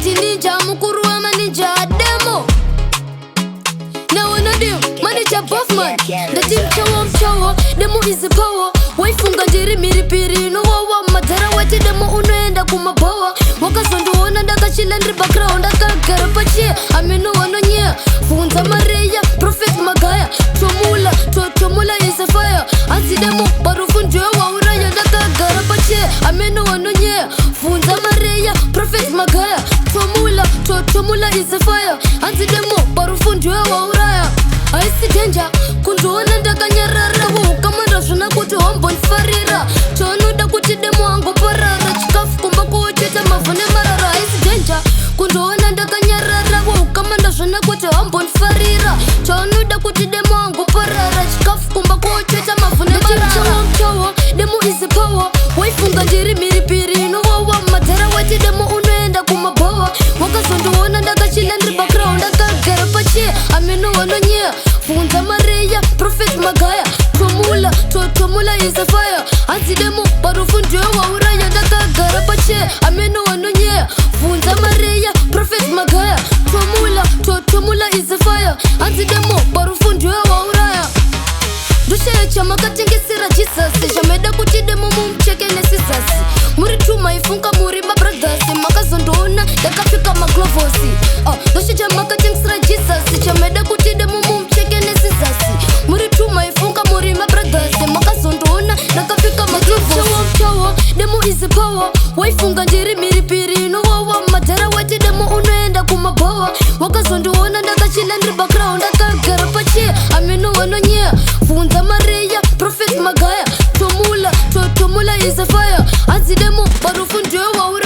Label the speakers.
Speaker 1: Mighty ninja, mukuru wa maninja, Demoh. Now I know them, manager buff man. The team chow, Demoh is the power. Waifunga jiri miripiri, no wawa. Matara wati Demoh unoenda kumabawa. Waka sondu wana daka chilandri background. Daka garapache, ameno wanonye. Funza mareya, prophet magaya. Chomula is a fire. Anti Demoh, barufunjwe wa uraya. Daka garapache, ameno wanonye. Funza mareya, prophet magaya. Chomula is a fire. Anti Demoh, barufunjwe wa uraya. I see danger, kunduona ndaka nyarara. Kama shuna kuti hombon farira. Chono da kuti Demoh ango parara. Chikafu kumba kuocheta mavune marara. I see danger, kunduona ndaka nyarara. Kama shuna kuti hombon farira. Chono da kuti Demoh ango parara. Chikafu kumba kuocheta mavune marara. Chowo, Demoh is the power. Waifunga jiri miripiri no wawa. Matara wati Demoh unoenda kumabawa. Waka sonduona ndaka chilandri background. Daka garapache, ameno wanonye. Funza mareya, prophet magaya. Chomula is a fire. Anti Demoh, barufunjwe wa uraya. Daka garapache, ameno wanonye. Funza mareya, prophet magaya. Chomula is a fire. Anti Demoh, barufunjwe wa uraya. Dushe chama katingisira Jesus. Jameda kuti Demoh mumcheke nesisasi. Muri tuma ifunka muri ma brothers. Makazondona, daka fika maglovosi. Dushe chama katingisira Jesus. Jameda kuti Demoh mumcheke nesisasi. Muri tuma ifunka muri ma brothers. Makazondona, daka fika maglovosi. Chowo, Demoh is the power. Waifunga jiri miripiri no wawa. Matara wati Demoh unoenda kumabawa. Wakazondona, daka chilandri background. Daka garapache, ameno wanonye. Funza mareya, prophet magaya. Chomula is a fire. Anti Demoh, barufunjwe wa uraya.